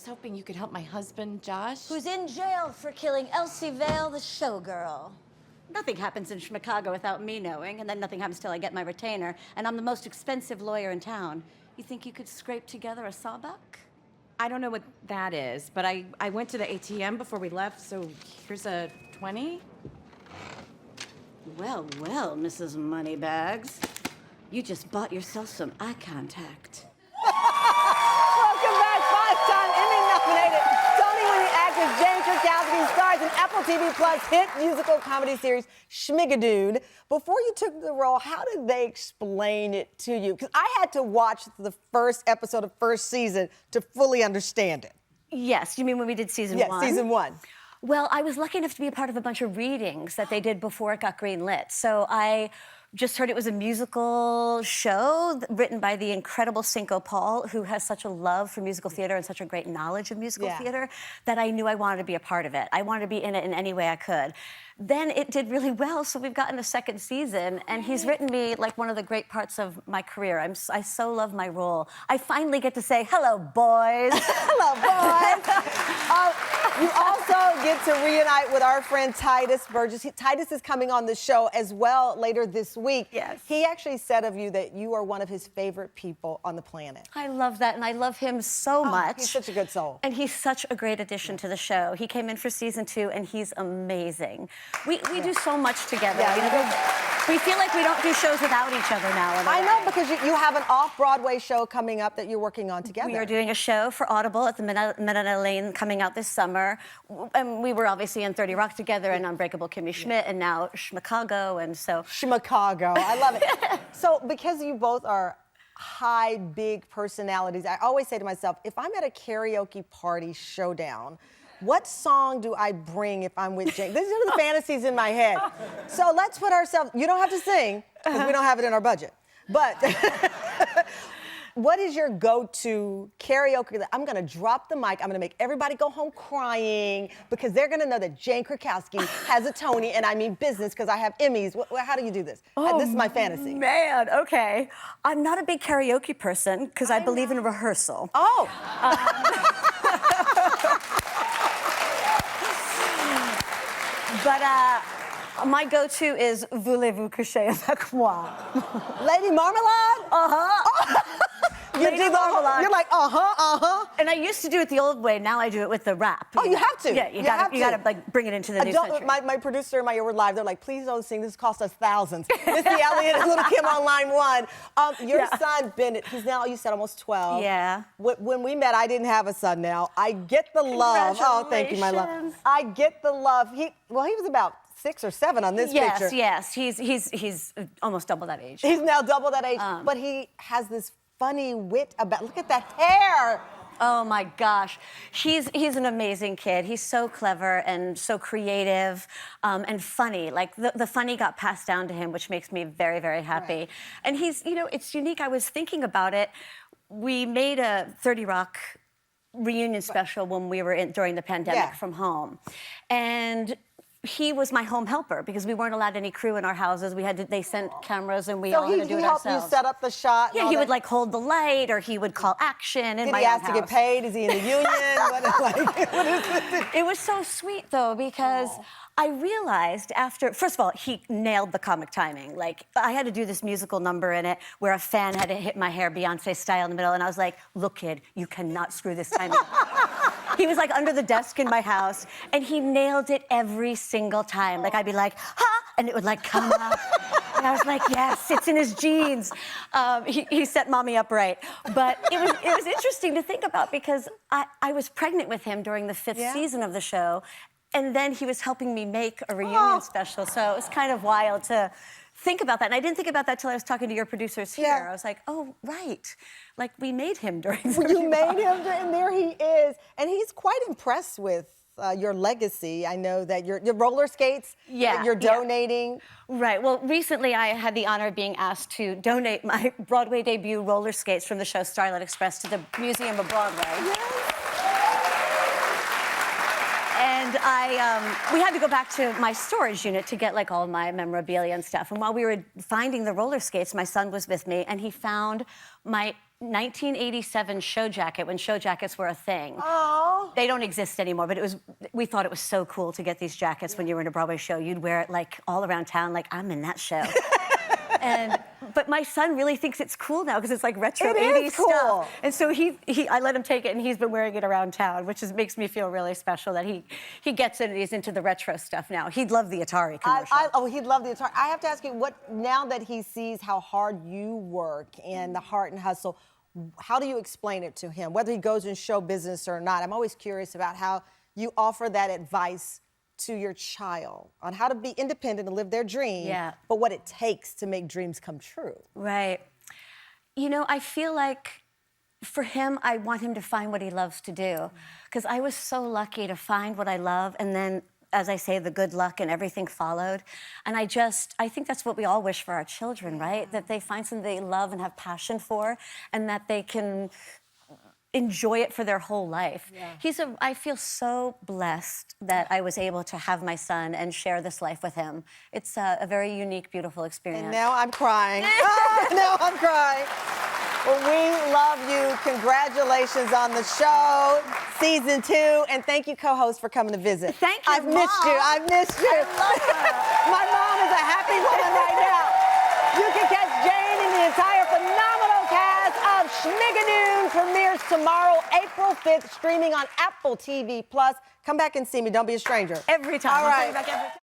hoping you could help my husband, Josh. Who's in jail for killing Elsie Vale, the showgirl. Nothing happens in Schmigadoon without me knowing, and then nothing happens till I get my retainer, and I'm the most expensive lawyer in town. You think you could scrape together a sawbuck? I don't know what that is, but I went to the ATM before we left, so here's a 20. Well, well, Mrs. Moneybags. You just bought yourself some eye contact. Welcome back, five-time Emmy-nominated, Tony-winning actress Jane Krakowski stars in Apple TV Plus hit musical comedy series Schmigadoon. Before you took the role, how did they explain it to you? Because I had to watch the first episode of first season to fully understand it. Yes, you mean when we did season one? Yes, season one. Well, I was lucky enough to be a part of a bunch of readings that they did before it got greenlit. So I just heard it was a musical show written by the incredible Cinco Paul, who has such a love for musical theater and such a great knowledge of musical theater, that I knew I wanted to be a part of it. I wanted to be in it in any way I could. Then it did really well, so we've gotten a second season, and he's written me like one of the great parts of my career. I so love my role. I finally get to say, hello, boys. Hello, boys. You also get to reunite with our friend Titus Burgess. Titus is coming on the show as well later this week. Yes. He actually said of you that you are one of his favorite people on the planet. I love that, and I love him so much. He's such a good soul. And he's such a great addition to the show. He came in for season 2, and he's amazing. We do so much together. Yeah, You know, we feel like we don't do shows without each other now. I know, because you have an off-Broadway show coming up that you're working on together. We are doing a show for Audible at the Minetta Lane coming out this summer. And we were obviously in 30 Rock together and Unbreakable Kimmy Schmidt and now Schmicago, and so... Schmicago, I love it. So, because you both are high, big personalities, I always say to myself, if I'm at a karaoke party showdown, what song do I bring if I'm with Jane? These are the fantasies in my head. So let's put ourselves, you don't have to sing, because we don't have it in our budget. But what is your go-to karaoke? I'm gonna drop the mic, I'm gonna make everybody go home crying, because they're gonna know that Jane Krakowski has a Tony, and I mean business, because I have Emmys. How do you do this? This is my fantasy. Man, okay. I'm not a big karaoke person, because I believe in rehearsal. Oh. But my go-to is Voulez-vous coucher avec moi? Lady Marmalade? Uh-huh. You do the whole, you're like, And I used to do it the old way. Now I do it with the rap. Oh, you have to. Yeah, you gotta like bring it into the new century. My producer and my We're Live, they're like, please don't sing. This cost us thousands. Missy Elliott and Little Kim on line 1. Your son, Bennett, he's now, you said, almost 12. Yeah. When we met, I didn't have a son now. I get the love. Oh, thank you, my love. I get the love. He was about 6 or 7 on this picture. Yes, he's almost double that age. He's now double that age, but he has this funny wit about, look at that hair. Oh my gosh, he's an amazing kid. He's so clever and so creative and funny. Like the funny got passed down to him, which makes me very, very happy. Right. And he's, you know, it's unique. I was thinking about it. We made a 30 Rock reunion special when we were during the pandemic from home, and he was my home helper because we weren't allowed any crew in our houses. They sent cameras and we all had to do it ourselves. So he helped you set up the shot? Yeah, he would like hold the light or he would call action in my Did he ask house. to get paid? Is he in the union? It was so sweet though, because I realized after, first of all, he nailed the comic timing. Like, I had to do this musical number in it where a fan had to hit my hair Beyonce style in the middle, and I was like, look, kid, you cannot screw this timing. He was like under the desk in my house, and he nailed it every single time. Like, I'd be like, ha, and it would like come up. And I was like, yes, it's in his genes. He set mommy up right. But it was interesting to think about because I was pregnant with him during the 5th season of the show, and then he was helping me make a reunion special. So it was kind of wild to think about that. And I didn't think about that till I was talking to your producers here. I was like, oh, right. Like, we made him during the You made him, and there he is. And he's quite impressed with your legacy. I know that your roller skates, that you're donating. Right. Well, recently I had the honor of being asked to donate my Broadway debut roller skates from the show Starlight Express to the Museum of Broadway. Yes. And we had to go back to my storage unit to get like all my memorabilia and stuff. And while we were finding the roller skates, my son was with me, and he found my 1987 show jacket when show jackets were a thing. Oh. They don't exist anymore, but we thought it was so cool to get these jackets when you were in a Broadway show. You'd wear it like all around town, like I'm in that show. But my son really thinks it's cool now because it's like retro It 80s is cool. stuff. And so I let him take it and he's been wearing it around town, which makes me feel really special that he gets it and he's into the retro stuff now. He'd love the Atari commercial. He'd love the Atari. I have to ask you, now that he sees how hard you work and the heart and hustle, how do you explain it to him? Whether he goes in show business or not, I'm always curious about how you offer that advice to your child on how to be independent and live their dream, but what it takes to make dreams come true. Right. You know, I feel like for him, I want him to find what he loves to do. Because I was so lucky to find what I love, and then, as I say, the good luck and everything followed. And I think that's what we all wish for our children, right? That they find something they love and have passion for, and that they can enjoy it for their whole life. Yeah. I feel so blessed that I was able to have my son and share this life with him. It's a very unique, beautiful experience. And now I'm crying. Now I'm crying. Well, we love you. Congratulations on the show, season 2, and thank you, co-host, for coming to visit. Thank you, I've missed you. I've missed you. I love her. My mom is a happy woman right now. You can catch Jane and the entire phenomenal cast of Schmigadoon premieres tomorrow, April 5th, streaming on Apple TV+. Come back and see me. Don't be a stranger. Every time. All right. I'm coming back every time.